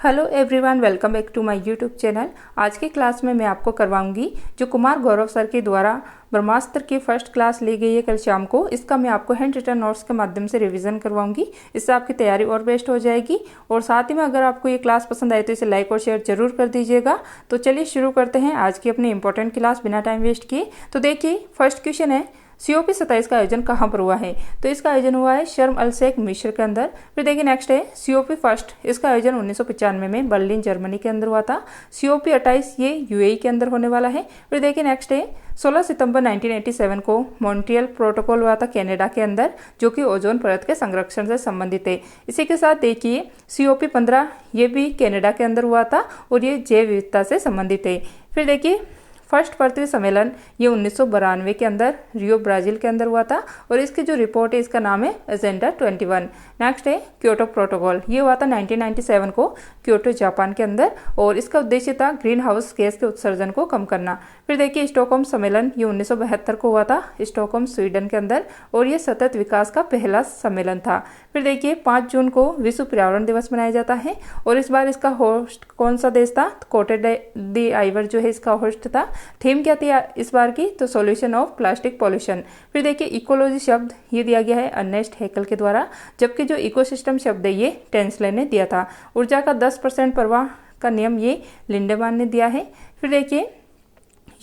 Hello everyone, welcome back to my YouTube channel. आज की class में मैं आपको करवाऊंगी जो कुमार गौरव सर के द्वारा ब्रह्मास्त्र की फर्स्ट क्लास ली गई है कल शाम को। इसका मैं आपको हैंड रिटन नोट्स के माध्यम से रिवीजन करवाऊंगी। इससे आपकी तैयारी और बेस्ट हो जाएगी। और साथ ही में अगर आपको ये क्लास पसंद आए तो इसे लाइक और शेयर जरूर कर दीजिएगा। तो चलिए शुरू करते हैं आज की अपनी इंपॉर्टेंट क्लास बिना टाइम वेस्ट किए। तो देखिए, फर्स्ट क्वेश्चन है COP 27 का आयोजन कहाँ पर हुआ है। तो इसका आयोजन हुआ है शर्म अल शेख मिस्र के अंदर। फिर देखिए नेक्स्ट है COP फर्स्ट, इसका आयोजन 1995 में बर्लिन जर्मनी के अंदर हुआ था। COP 28 ये UAE के अंदर होने वाला है। फिर देखिए नेक्स्ट है 16 सितंबर 1987 को मॉन्ट्रियल प्रोटोकॉल हुआ था कनाडा के अंदर, जो कि ओजोन परत के संरक्षण से संबंधित है। इसी के साथ देखिए COP 15 ये भी कनाडा के अंदर हुआ था और ये जैव विविधता से संबंधित है। फिर देखिए फर्स्ट पृथ्वी सम्मेलन ये 1992 के अंदर रियो ब्राजील के अंदर हुआ था और इसकी जो रिपोर्ट है इसका नाम है एजेंडा 21। नेक्स्ट है क्योटो प्रोटोकॉल, ये हुआ था 1997 को क्योटो जापान के अंदर और इसका उद्देश्य था ग्रीन हाउस गैस के उत्सर्जन को कम करना। फिर देखिए स्टॉकहोम सम्मेलन ये 1972 को हुआ था स्टॉकहोम स्वीडन के अंदर और ये सतत विकास का पहला सम्मेलन था। फिर देखिए 5 जून को विश्व पर्यावरण दिवस मनाया जाता है और इस बार इसका होस्ट कौन सा देश था? कोटे डी आइवर जो है इसका होस्ट था। थीम क्या थी इस बार की? तो सॉल्यूशन ऑफ प्लास्टिक पॉल्यूशन। फिर देखिए इकोलॉजी शब्द ये दिया गया है अर्नेस्ट हैकेल के द्वारा, जबकि जो इकोसिस्टम शब्द है ये टेंसलर ने दिया था। ऊर्जा का 10% प्रवाह का नियम ये लिंडेमान ने दिया है। फिर देखिए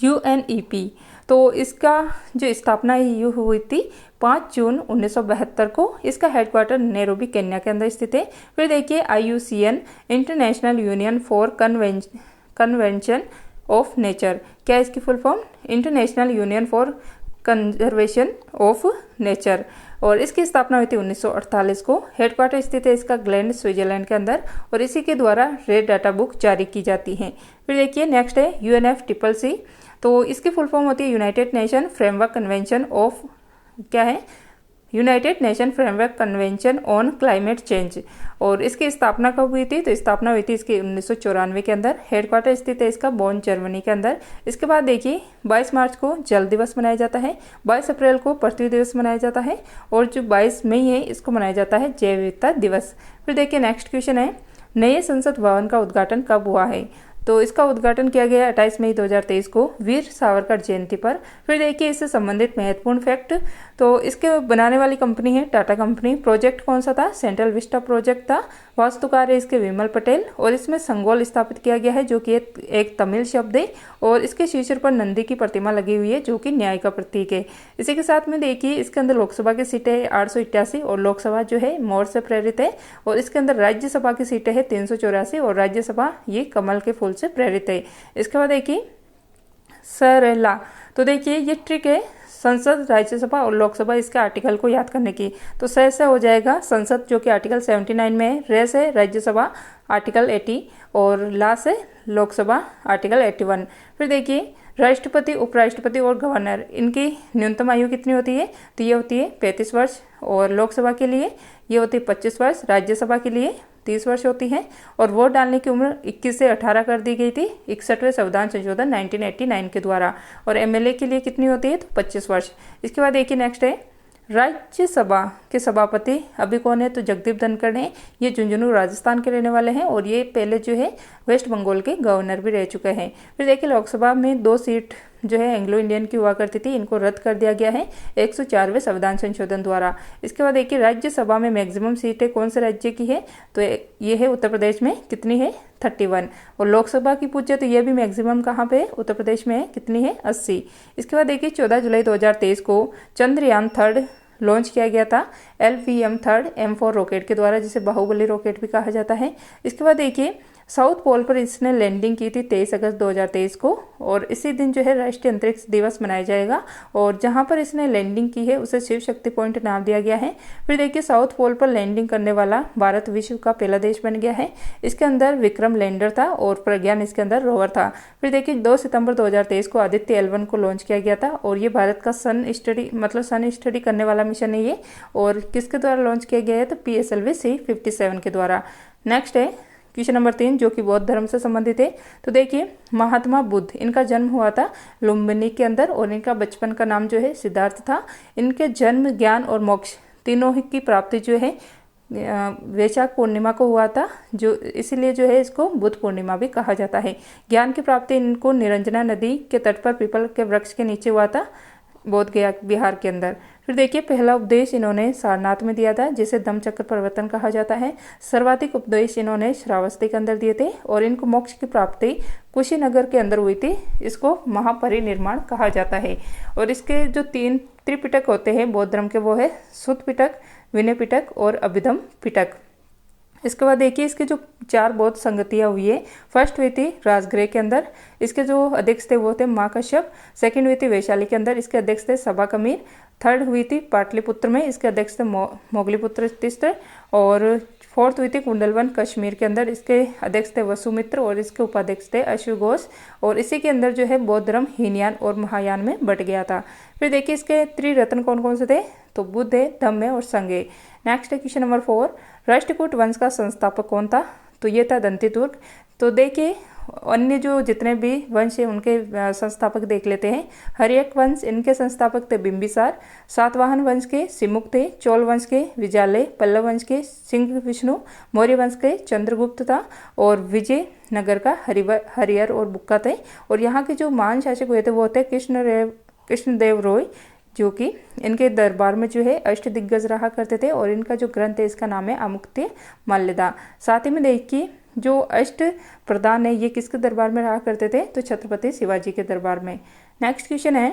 UNEP, तो इसका जो स्थापना हुई थी 5 जून 1972 को। इसका हेडक्वार्टर नैरोबी केन्या के अंदर स्थित है। फिर देखिए IUCN international union for convention of nature, क्या इसकी full form? International union for conservation of nature, और इसकी स्थापना हुई थी 1948 को। हेडक्वार्टर स्थित है इसका ग्लैंड स्विट्जरलैंड के अंदर और इसी के द्वारा रेड डाटा बुक जारी की जाती है। फिर देखिए नेक्स्ट है UNFCCC, तो इसकी फुल फॉर्म होती है United nation framework convention of, क्या है? United nation framework convention on climate change, और इसकी स्थापना कब हुई थी? तो स्थापना हुई थी इसकी 1994 के अंदर। हेडक्वार्टर स्थित है इसका बोन जर्मनी के अंदर। इसके बाद देखिए 22 मार्च को जल दिवस मनाया जाता है, 22 अप्रैल को पृथ्वी दिवस मनाया जाता है और जो 22 मई है इसको मनाया जाता है जैव विविधता दिवस। फिर देखिए नेक्स्ट क्वेश्चन है नए संसद भवन का उद्घाटन कब हुआ है। तो इसका उद्घाटन किया गया 28 मई 2023 को वीर सावरकर जयंती पर। फिर देखिए इससे संबंधित महत्वपूर्ण फैक्ट, तो इसके बनाने वाली कंपनी है टाटा कंपनी। प्रोजेक्ट कौन सा था? सेंट्रल विस्टा प्रोजेक्ट था। वास्तुकार है इसके विमल पटेल और इसमें संगोल स्थापित किया गया है जो कि एक तमिल शब्द है और इसके शीर्ष पर नंदी की प्रतिमा लगी हुई है जो कि न्याय का प्रतीक है। इसी के साथ में देखिए इसके अंदर लोकसभा की सीटें है 888 और लोकसभा जो है मोर से प्रेरित है, और इसके अंदर राज्यसभा की सीटें है 384 और राज्यसभा ये कमल के फूल से प्रेरित है। इसके बाद देखिए सरला, तो देखिए ये ट्रिक है संसद, राज्यसभा और लोकसभा इसके आर्टिकल को याद करने की। तो से हो जाएगा संसद जो कि आर्टिकल 79 में है, रे से राज्यसभा आर्टिकल 80 और ला से लोकसभा आर्टिकल 81। फिर देखिए राष्ट्रपति, उपराष्ट्रपति और गवर्नर इनकी न्यूनतम आयु कितनी होती है? तो ये होती है 35 वर्ष और लोकसभा के लिए ये होती है 25 वर्ष, राज्यसभा के लिए 30 वर्ष होती है और वोट डालने की उम्र 21 से 18 कर दी गई थी 61वें संविधान संशोधन 1989 के द्वारा, और MLA के लिए कितनी होती है? तो 25 वर्ष। इसके बाद देखिए नेक्स्ट है राज्यसभा के सभापति अभी कौन है? तो जगदीप धनखड़ हैं। ये झुंझुनू राजस्थान के रहने वाले हैं और ये पहले जो है वेस्ट बंगाल के गवर्नर भी रह चुके हैं। फिर देखिए लोकसभा में 2 सीट जो है एंग्लो इंडियन की हुआ करती थी, इनको रद्द कर दिया गया है 104वें संविधान संशोधन द्वारा। इसके बाद देखिए राज्यसभा में मैक्सिमम सीटें कौन से राज्य की है? तो ये है उत्तर प्रदेश में, कितनी है? 31। और लोकसभा की पूछे तो ये भी मैक्सिमम कहाँ पे है? उत्तर प्रदेश में है, कितनी है? 80। इसके बाद देखिए 14 जुलाई 2023 को चंद्रयान 3 लॉन्च किया गया था LVM-3 M4 रॉकेट के द्वारा, जिसे बाहुबली रॉकेट भी कहा जाता है। इसके बाद देखिए साउथ पोल पर इसने लैंडिंग की थी 23 अगस्त 2023 को और इसी दिन जो है राष्ट्रीय अंतरिक्ष दिवस मनाया जाएगा और जहां पर इसने लैंडिंग की है उसे शिव शक्ति पॉइंट नाम दिया गया है। फिर देखिए साउथ पोल पर लैंडिंग करने वाला भारत विश्व का पहला देश बन गया है। इसके अंदर विक्रम लैंडर था और प्रज्ञान इसके अंदर रोवर था। फिर देखिए 2 सितंबर 2023 को आदित्य L1 को लॉन्च किया गया था और ये भारत का सन स्टडी करने वाला मिशन है ये, और किसके द्वारा लॉन्च किया गया है? तो PSLV C57 के द्वारा। नेक्स्ट है क्वेश्चन नंबर 3 जो कि बौद्ध धर्म से संबंधित है। तो देखिए महात्मा बुद्ध, इनका जन्म हुआ था लुम्बिनी के अंदर और इनका बचपन का नाम जो है सिद्धार्थ था। इनके जन्म, ज्ञान और मोक्ष तीनों की प्राप्ति जो है वैशाख पूर्णिमा को हुआ था, जो इसीलिए जो है इसको बुद्ध पूर्णिमा भी कहा जाता है। ज्ञान की प्राप्ति इनको निरंजना नदी के तट पर पीपल के वृक्ष के नीचे हुआ था, बोध गया बिहार के अंदर। फिर देखिए पहला उपदेश इन्होंने सारनाथ में दिया था, जिसे धम्मचक्र प्रवर्तन कहा जाता है। सर्वाधिक उपदेश इन्होंने श्रावस्ती के अंदर दिए थे और इनको मोक्ष की प्राप्ति कुशीनगर के अंदर हुई थी, इसको महापरिनिर्वाण कहा जाता है। और इसके जो 3 त्रिपिटक होते हैं बौद्ध धर्म के, वो है सुत्त पिटक, विनय पिटक और अभिधम पिटक। इसके बाद देखिए इसके जो 4 बौद्ध संगतियाँ हुई है। फर्स्ट हुई थी राजगृह के अंदर, इसके जो अध्यक्ष थे वो थे माँ कश्यप। सेकंड हुई थी वैशाली के अंदर, इसके अध्यक्ष थे सभा कमीर। थर्ड हुई थी पाटलिपुत्र में, इसके अध्यक्ष थे मोगलीपुत्र तीसरे। और फोर्थ हुई थी कुंडलवन कश्मीर के अंदर, इसके अध्यक्ष थे वसुमित्र और इसके उपाध्यक्ष थे अश्वघोष। और इसी के अंदर जो है बौद्ध धर्म हीनयान और महायान में बट गया था। फिर देखिए इसके त्रिरत्न कौन कौन से थे, तो बुद्ध है, धम्म है और संघ है। नेक्स्ट है क्वेश्चन नंबर 4, राष्ट्रकूट वंश का संस्थापक कौन था, तो ये था दंतिदुर्ग। तो देखिए अन्य जो जितने भी वंश है उनके संस्थापक देख लेते हैं। हर्यक वंश, इनके संस्थापक थे बिंबिसार। सातवाहन वंश के सिमुक थे। चोल वंश के विजालय। पल्लव वंश के सिंह विष्णु। मौर्य वंश के चंद्रगुप्त था। और विजय नगर का हरिहर और बुक्का थे। और यहाँ के जो महान शासक हुए थे वो थे कृष्णदेव रॉय, जो कि इनके दरबार में जो है अष्टदिग्गज रहा करते थे। और इनका जो ग्रंथ है इसका नाम है अमुक्ति माल्यदा। साथ ही में देखिए जो अष्ट प्रधान है ये किसके दरबार में रहा करते थे, तो छत्रपति शिवाजी के दरबार में। नेक्स्ट क्वेश्चन है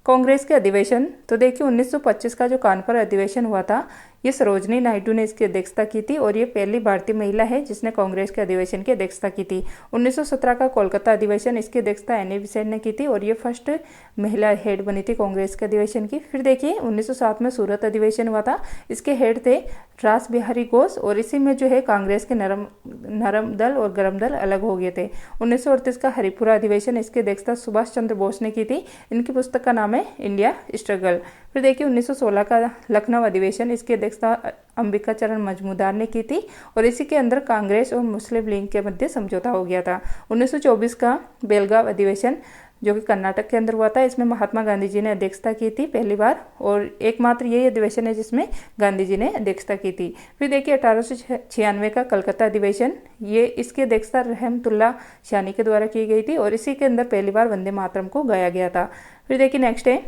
कांग्रेस के अधिवेशन। तो देखिए 1925 का जो कानपुर अधिवेशन हुआ था, ये सरोजनी नायडू ने इसकी अध्यक्षता की थी और ये पहली भारतीय महिला है जिसने कांग्रेस के अधिवेशन की अध्यक्षता की थी। 1917 का कोलकाता अधिवेशन, इसकी अध्यक्षता एनी बेसेंट ने की थी और ये फर्स्ट महिला हेड बनी थी कांग्रेस के अधिवेशन की। फिर देखिए 1907 में सूरत अधिवेशन हुआ था, इसके हेड थे रास बिहारी घोष और इसी में जो है कांग्रेस के नरम दल और गरम दल अलग हो गए थे। 1938 का हरिपुरा अधिवेशन, इसकी अध्यक्षता सुभाष चंद्र बोस ने की थी। इनकी पुस्तक का नाम है इंडिया स्ट्रगल। फिर देखिए 1916 का लखनऊ अधिवेशन, इसकी अध्यक्षता अंबिका चरण मजमूदार ने की थी और इसी के अंदर कांग्रेस और मुस्लिम लीग के मध्य समझौता हो गया था। 1924 का बेलगांव अधिवेशन, जो कि कर्नाटक के अंदर हुआ था, इसमें महात्मा गांधी जी ने अध्यक्षता की थी पहली बार और एकमात्र यही अधिवेशन है जिसमें गांधी जी ने अध्यक्षता की थी। फिर देखिए 1896 का कलकत्ता अधिवेशन, ये इसकी अध्यक्षता रहमतुल्लाह शानी के द्वारा की गई थी और इसी के अंदर पहली बार वंदे मातरम को गाया गया था। फिर देखिए नेक्स्ट है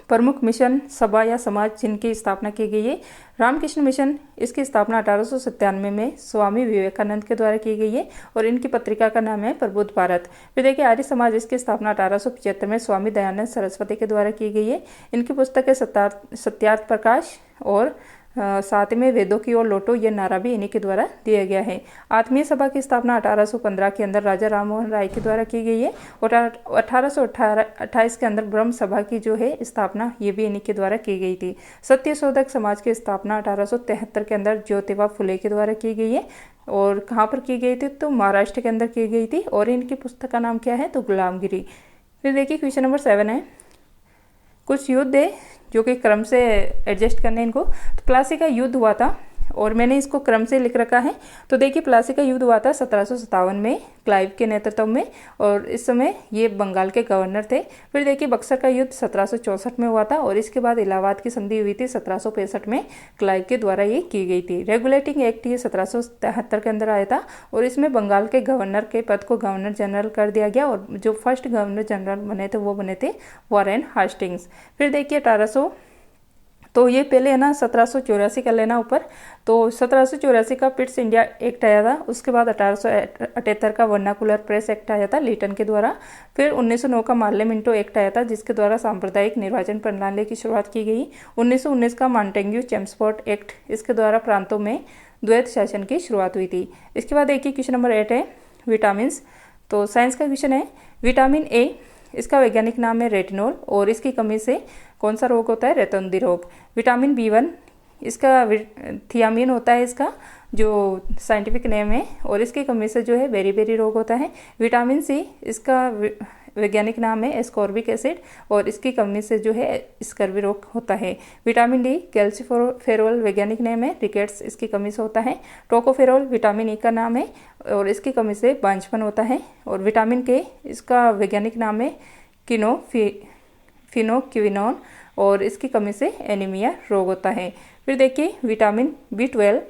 प्रमुख मिशन सभा या समाज जिनकी स्थापना की गई है। रामकृष्ण मिशन, इसकी स्थापना 1897 में स्वामी विवेकानंद के द्वारा की गई है और इनकी पत्रिका का नाम है प्रबुद्ध भारत। फिर देखिए आर्य समाज, इसकी स्थापना 1875 में स्वामी दयानंद सरस्वती के द्वारा की गई है। इनकी पुस्तक है सत्यार्थ प्रकाश और साथ में वेदों की ओर लौटो, ये नारा भी इन्हीं के द्वारा दिया गया है। आत्मीय सभा की स्थापना 1815 के अंदर राजा राममोहन राय के द्वारा की गई है और 1828 के अंदर ब्रह्म सभा की जो है स्थापना ये भी इन्हीं के द्वारा की गई थी। सत्यशोधक समाज की स्थापना 1873 के अंदर ज्योतिबा फुले के द्वारा की गई है और कहाँ पर की गई थी, तो महाराष्ट्र के अंदर की गई थी और इनकी पुस्तक का नाम क्या है, तो गुलामगिरी। फिर देखिए क्वेश्चन नंबर 7 है, कुछ युद्ध है जो कि क्रम से एडजस्ट करने इनको। तो प्लासी का युद्ध हुआ था और मैंने इसको क्रम से लिख रखा है। तो देखिए प्लासी का युद्ध हुआ था 1757 में क्लाइव के नेतृत्व में और इस समय ये बंगाल के गवर्नर थे। फिर देखिए बक्सर का युद्ध 1764 में हुआ था और इसके बाद इलाहाबाद की संधि हुई थी 1765 में, क्लाइव के द्वारा ये की गई थी। रेगुलेटिंग एक्ट ये 1773 के अंदर आया था और इसमें बंगाल के गवर्नर के पद को गवर्नर जनरल कर दिया गया और जो फर्स्ट गवर्नर जनरल बने थे वो बने थे वॉरेन हास्टिंग्स। फिर देखिए 1800, तो ये पहले है ना 1784 का लेना ऊपर। तो 1784 का पिट्स इंडिया एक्ट आया था, उसके बाद 1878 का वर्नाकुलर प्रेस एक्ट आया था लीटन के द्वारा। फिर 1909 का मार्ले मिंटो एक्ट आया था जिसके द्वारा सांप्रदायिक निर्वाचन प्रणाली की शुरुआत की गई। 1919 का मॉन्टेग्यू चेम्सफोर्ड एक्ट, इसके द्वारा प्रांतों में द्वैत शासन की शुरुआत हुई थी। इसके बाद देखिए क्वेश्चन नंबर 8 है विटामिन। तो साइंस का क्वेश्चन है, विटामिन ए, इसका वैज्ञानिक नाम है रेटिनोल और इसकी कमी से कौन सा रोग होता है, रेतौंधी रोग। विटामिन B1, इसका थियामिन होता है इसका जो साइंटिफिक नेम है और इसकी कमी से जो है बेरी रोग होता है। विटामिन सी, इसका वैज्ञानिक नाम है एस्कॉर्बिक एसिड और इसकी कमी से जो है स्कर्वी रोग होता है। विटामिन डी, कैल्सीफेरोल वैज्ञानिक नेम है रिकेट्स, इसकी कमी से होता है। टोकोफेरोल विटामिन ई का नाम है और इसकी कमी से बांझपन होता है। और विटामिन के, इसका वैज्ञानिक नाम है फिनोक्विनोन और इसकी कमी से एनीमिया रोग होता है। फिर देखिए विटामिन B12,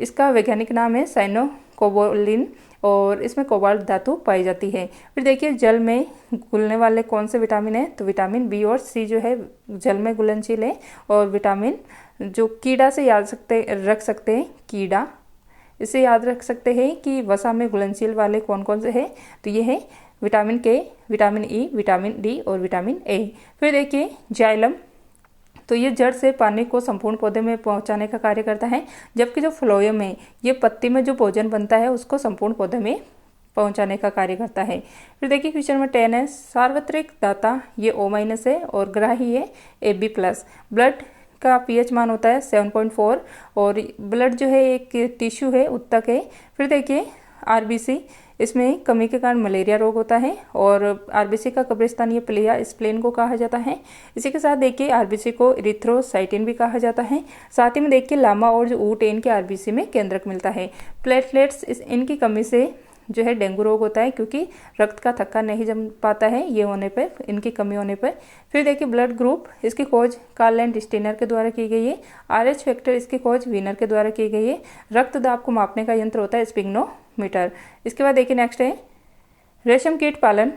इसका वैज्ञानिक नाम है साइनोकोबालिन और इसमें कोबाल्ट धातु पाई जाती है। फिर देखिए जल में घुलने वाले कौन से विटामिन है, तो विटामिन B और C जो है जल में घुलनशील है। और विटामिन जो कीड़ा से रख सकते हैं, कीड़ा इसे याद रख सकते हैं कि वसा में घुलनशील वाले कौन कौन से हैं, तो ये है vitamin K, vitamin E, vitamin D और विटामिन A। फिर देखिए जाइलम, तो ये जड़ से पानी को संपूर्ण पौधे में पहुंचाने का कार्य करता है, जबकि जो फ्लोएम है ये पत्ती में जो भोजन बनता है उसको संपूर्ण पौधे में पहुंचाने का कार्य करता है। फिर देखिए क्वेश्चन नंबर 10 है, सार्वत्रिक दाता ये O- है और ग्राही है AB+। ब्लड का पीएच मान होता है 7.4 और ब्लड जो है एक टिश्यू है, उत्तक है। फिर देखिए RBC, इसमें कमी के कारण मलेरिया रोग होता है और RBC का कब्रिस्तान ये प्लिया स्प्लेन को कहा जाता है। इसी के साथ देखिए RBC को इरिथ्रोसाइटिन भी कहा जाता है। साथ ही में देखिए लामा और जो ऊँट है इनके RBC में केंद्रक मिलता है। प्लेटलेट्स, इनकी कमी से जो है डेंगू रोग होता है, क्योंकि रक्त का थक्का नहीं जम पाता है ये होने पर, इनकी कमी होने पर। फिर देखिए ब्लड ग्रुप, इसकी खोज कार्ल एंड स्टेनर के द्वारा की गई है। RH फैक्टर, इसकी खोज वीनर के द्वारा की गई है। रक्त दाब को मापने का यंत्र होता है स्पिग्नोमीटर। इसके बाद देखिए नेक्स्ट है रेशम कीट पालन,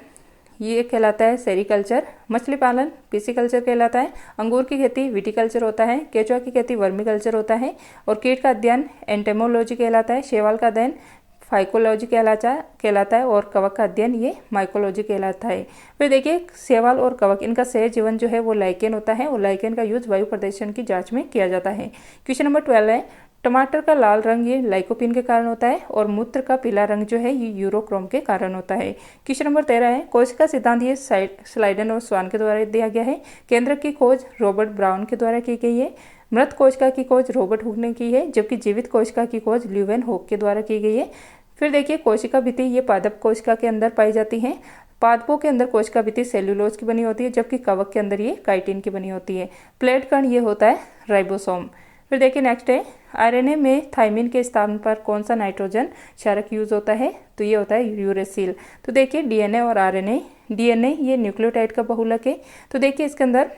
ये कहलाता है सेरिकल्चर। मछली पालन पिसिकल्चर कहलाता है। अंगूर की खेती विटिकल्चर होता है। केचुआ की खेती वर्मिकल्चर होता है। और कीट का अध्ययन एंटेमोलॉजी कहलाता है। शैवाल का अध्ययन फाइकोलॉजी कहलाता है और कवक का अध्ययन ये माइकोलॉजी कहलाता है। फिर देखिए शैवाल और कवक, इनका सह जीवन जो है वो लाइकेन होता है और लाइकेन का यूज वायु प्रदूषण की जांच में किया जाता है। क्वेश्चन नंबर 12 है, टमाटर का लाल रंग ये लाइकोपिन के कारण होता है और मूत्र का पीला रंग जो है ये यूरोक्रोम के कारण होता है। क्वेश्चन नंबर 13 है, कोशिका सिद्धांत ये स्लाइडन और स्वान के द्वारा दिया गया है। केंद्रक की खोज रॉबर्ट ब्राउन के द्वारा की गई है। मृत कोशिका की खोज रॉबर्ट हुक ने की है, जबकि जीवित कोशिका की खोज ल्यूवेन होक के द्वारा की गई है। फिर देखिए कोशिका भित्ति ये पादप कोशिका के अंदर पाई जाती है। पादपों के अंदर कोशिका भित्ति सेल्यूलोज की बनी होती है, जबकि कवक के अंदर ये काइटिन की बनी होती है। प्लेट कण ये होता है राइबोसोम। फिर देखिए नेक्स्ट है, RNA में थाइमिन के स्थान पर कौन सा नाइट्रोजन क्षारक यूज होता है, तो ये होता है यूरेसिल। तो देखिए DNA और RNA, DNA ये न्यूक्लियोटाइड का बहुलक है। तो देखिए इसके अंदर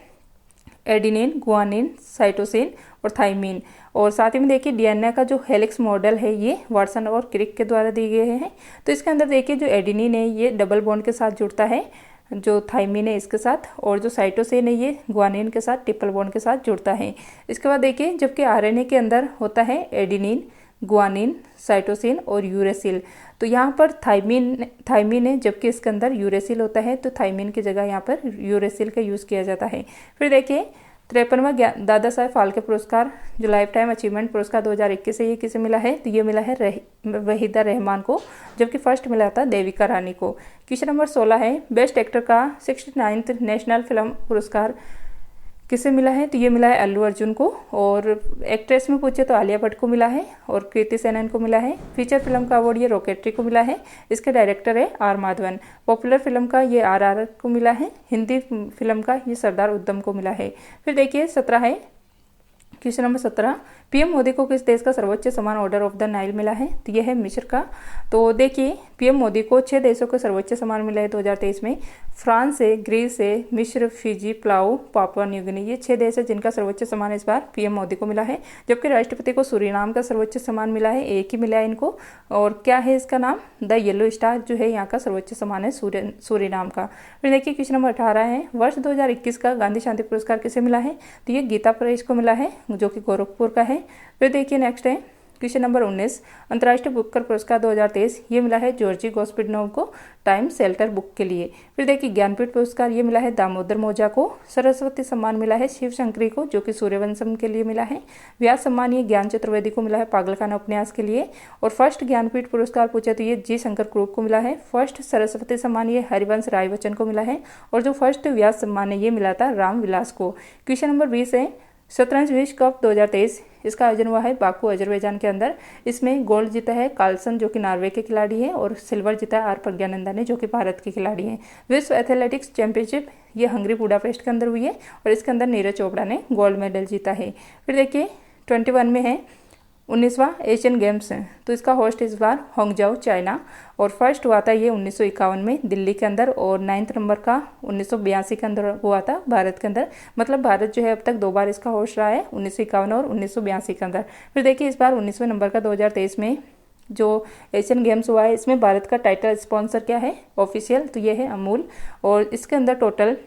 एडिनिन, गुआनिन, साइटोसिन और थाइमिन। और साथ ही में देखिए DNA का जो हेलिक्स मॉडल है ये वाटसन और क्रिक के द्वारा दिए गए हैं। तो इसके अंदर देखिए जो एडिनिन है ये डबल बॉन्ड के साथ जुड़ता है, जो थाइमिन है इसके साथ, और जो साइटोसिन है ये गुआनिन के साथ ट्रिपल बॉन्ड के साथ जुड़ता है। इसके बाद देखिए जबकि RNA के अंदर होता है एडिनिन, गुआनिन, साइटोसिन और यूरेसिल। तो यहाँ पर थाइमिन है, जबकि इसके अंदर यूरेसिल होता है, तो थाइमिन की जगह यहाँ पर यूरेसिल का यूज़ किया जाता है। फिर देखिए 53वां दादा साहेब फाल्के पुरस्कार जो लाइफ टाइम अचीवमेंट पुरस्कार 2021 से ये किसे मिला है, तो ये मिला है वहीदा रहमान को, जबकि फर्स्ट मिला था देविका रानी को। क्वेश्चन नंबर 16 है, बेस्ट एक्टर का 69th नेशनल फिल्म पुरस्कार किसे मिला है, तो ये मिला है अल्लू अर्जुन को। और एक्ट्रेस में पूछे तो आलिया भट्ट को मिला है और कृति सेनन को मिला है। फीचर फिल्म का अवार्ड ये रॉकेटरी को मिला है, इसके डायरेक्टर है R माधवन। पॉपुलर फिल्म का ये RRR को मिला है। हिंदी फिल्म का ये सरदार उद्यम को मिला है। फिर देखिए 17 है, क्वेश्चन नंबर 17, PM मोदी को किस देश का सर्वोच्च सम्मान ऑर्डर ऑफ द नाइल मिला है, तो यह है मिस्र का। तो देखिए PM मोदी को 6 देशों का सर्वोच्च सम्मान मिला है 2023 में। फ्रांस है, ग्रीस है, मिस्र, फिजी, पालाउ, पापुआ न्यू गिनी, ये 6 देश है जिनका सर्वोच्च सम्मान इस बार PM मोदी को मिला है। जबकि राष्ट्रपति को सूरीनाम का सर्वोच्च सम्मान मिला है, एक ही मिला है इनको। और क्या है इसका नाम, द येलो स्टार जो है यहाँ का सर्वोच्च सम्मान है सूरीनाम का। फिर देखिए क्वेश्चन नंबर 18 है, वर्ष 2021 का गांधी शांति पुरस्कार किसे मिला है, तो ये गीता प्रेस को मिला है जो कि गोरखपुर का है। फिर देखिए नेक्स्ट है क्वेश्चन नंबर 19, अंतर्राष्ट्रीय बुकर पुरस्कार 2023 ये मिला है जॉर्जी गोस्पिडनोव को टाइम शेल्टर बुक के लिए। फिर देखिए ज्ञानपीठ पुरस्कार ये मिला है दामोदर मौजा को। सरस्वती सम्मान मिला है शिव शंकरी को जो कि सूर्यवंशम के लिए मिला है। व्यास सम्मान ये ज्ञान चतुर्वेदी को मिला है पागलखाना उपन्यास के लिए। और फर्स्ट ज्ञानपीठ पुरस्कार पूछे तो ये जी शंकर क्रूप को मिला है। फर्स्ट सरस्वती सम्मान ये हरिवंश राय बच्चन को मिला है। और जो फर्स्ट व्यास सम्मान है ये मिला था राम विलास को। क्वेश्चन नंबर 20 है, शतरंज विश्व कप 2023 इसका आयोजन हुआ है बाकू अजरबैजान के अंदर। इसमें गोल्ड जीता है कार्लसन जो कि नॉर्वे के खिलाड़ी हैं और सिल्वर जीता है आर प्रज्ञानंदन ने जो कि भारत के खिलाड़ी हैं। विश्व एथलेटिक्स चैंपियनशिप ये हंगरी बुडापेस्ट के अंदर हुई है और इसके अंदर नीरज चोपड़ा ने गोल्ड मेडल जीता है। फिर देखिए 21 में है 19वां एशियन गेम्स है, तो इसका होस्ट इस बार होंगजाओ चाइना, और फर्स्ट हुआ था ये 1951 में दिल्ली के अंदर, और 9th नंबर का 1982 के अंदर हुआ था भारत के अंदर। मतलब भारत जो है अब तक 2 बार इसका होस्ट रहा है, 1951 और 1982 के अंदर। फिर देखिए इस बार 19वें नंबर का 2023 में जो एशियन गेम्स हुआ है, इसमें भारत का टाइटल स्पॉन्सर क्या है ऑफिशियल, तो ये है अमूल, और इसके अंदर टोटल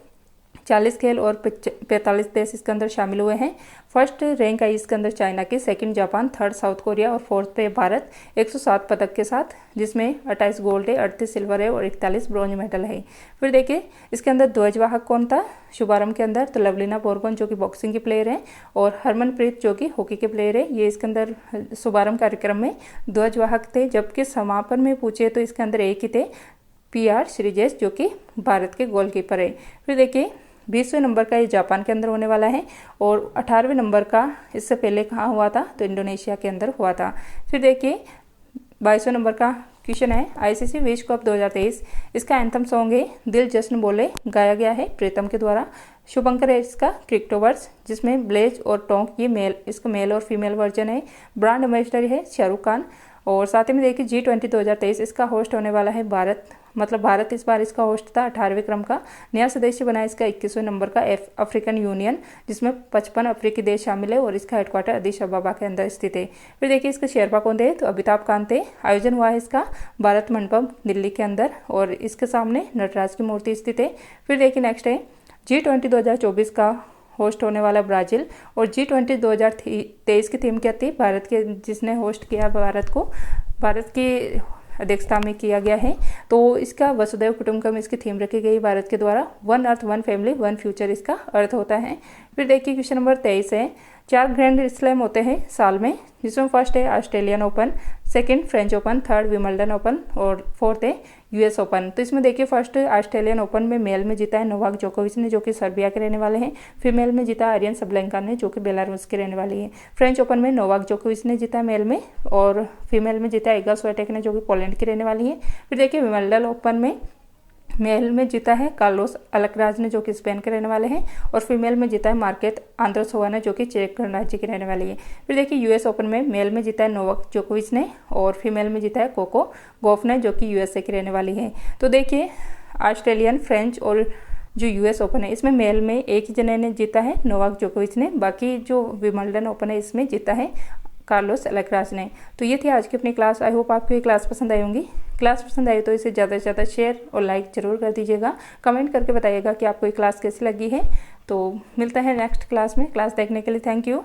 40 खेल और 45 देश इसके अंदर शामिल हुए हैं। फर्स्ट रैंक आई इसके अंदर चाइना की, second Japan, third south Korea और फोर्थ पे भारत 107 पदक के साथ, जिसमें 28 गोल्ड है, 38 सिल्वर है और 41 ब्रॉन्ज मेडल है। फिर देखिए इसके अंदर ध्वजवाहक कौन था शुभारंभ के अंदर, तो लवलीना बोरगोन जो कि बॉक्सिंग की प्लेयर है, और हरमनप्रीत जो कि हॉकी के प्लेयर है, ये इसके अंदर शुभारंभ कार्यक्रम में ध्वजवाहक थे। जबकि समापन में पूछे तो इसके अंदर एक ही थे, PR श्रीजेश जो कि भारत के गोलकीपर है। फिर देखिए 20वें नंबर का ये जापान के अंदर होने वाला है, और 18वें नंबर का इससे पहले कहाँ हुआ था, तो इंडोनेशिया के अंदर हुआ था। फिर देखिए 22वें नंबर का क्वेश्चन है, ICC विश्व कप 2023, इसका एंथम सॉन्ग है दिल जश्न बोले, गाया गया है प्रीतम के द्वारा। शुभंकर है इसका क्रिकेटोवर्स, जिसमें ब्लेज और टोंक ये इसका मेल और फीमेल वर्जन है। ब्रांड एम्बेसडर है शाहरुख खान, और साथ ही में देखिए G20 2023 इसका होस्ट होने वाला है भारत। मतलब भारत इस बार इसका होस्ट था 18वें क्रम का। नया सदस्य बना इसका 21वें नंबर का अफ्रीकन यूनियन, जिसमें 55 अफ्रीकी देश शामिल है, और इसका हेडक्वार्टर अदीस अबाबा के अंदर स्थित है। फिर देखिए इसके शेरपा कौन थे, तो अमिताभ कांत थे। आयोजन हुआ है इसका भारत मंडपम दिल्ली के अंदर, और इसके सामने नटराज की मूर्ति स्थित है। फिर देखिए नेक्स्ट है G20 2024 का होस्ट होने वाला ब्राजील, और G20 2023 की थीम क्या थी भारत के, जिसने होस्ट किया भारत को, भारत की अध्यक्षता में किया गया है। तो इसका वसुधैव कुटुंबकम इसकी थीम रखी गई भारत के द्वारा। 1 अर्थ 1 फैमिली 1 फ्यूचर इसका अर्थ होता है। फिर देखिए क्वेश्चन नंबर 23 है, 4 ग्रैंड स्लैम होते हैं साल में, जिसमें फर्स्ट है Australian open, second French open, third Wimbledon open और फोर्थ है US ओपन। तो इसमें देखिए फर्स्ट ऑस्ट्रेलियन ओपन में मेल में जीता है नोवाक जोकोविच ने, जो कि सर्बिया के रहने वाले हैं। फीमेल में जीता आर्यन सबलेंका ने, जो कि बेलारूस के रहने वाली है। फ्रेंच ओपन में नोवाक जोकोविच ने जीता मेल में, और फीमेल में जीता इगा स्विएटेक ने, जो कि पोलैंड की रहने वाली है। फिर देखिए विंबलडन ओपन में मेल में जीता है कार्लोस अल्कराज ने, जो कि स्पेन के रहने वाले हैं, और फीमेल में जीता है मार्केट आंद्रोसोवा ने, जो कि चेक गणराज्य की रहने वाली है। फिर देखिए US ओपन में मेल में जीता है नोवाक जोकोविच ने, और फीमेल में जीता है कोको गॉफ ने, जो कि USA की रहने वाली है। तो देखिए ऑस्ट्रेलियन, फ्रेंच और जो US ओपन है, इसमें मेल में एक ही जने ने जीता है नोवाक जोकोविच ने, बाकी जो विंबलडन ओपन है इसमें जीता है कार्लोस अल्कराज ने। तो ये थी आज की अपनी क्लास। आई होप आपको ये क्लास पसंद आई होंगी। क्लास पसंद आई तो इसे ज़्यादा से ज़्यादा शेयर और लाइक जरूर कर दीजिएगा। कमेंट करके बताइएगा कि आपको ये क्लास कैसी लगी है। तो मिलता है नेक्स्ट क्लास में। क्लास देखने के लिए थैंक यू।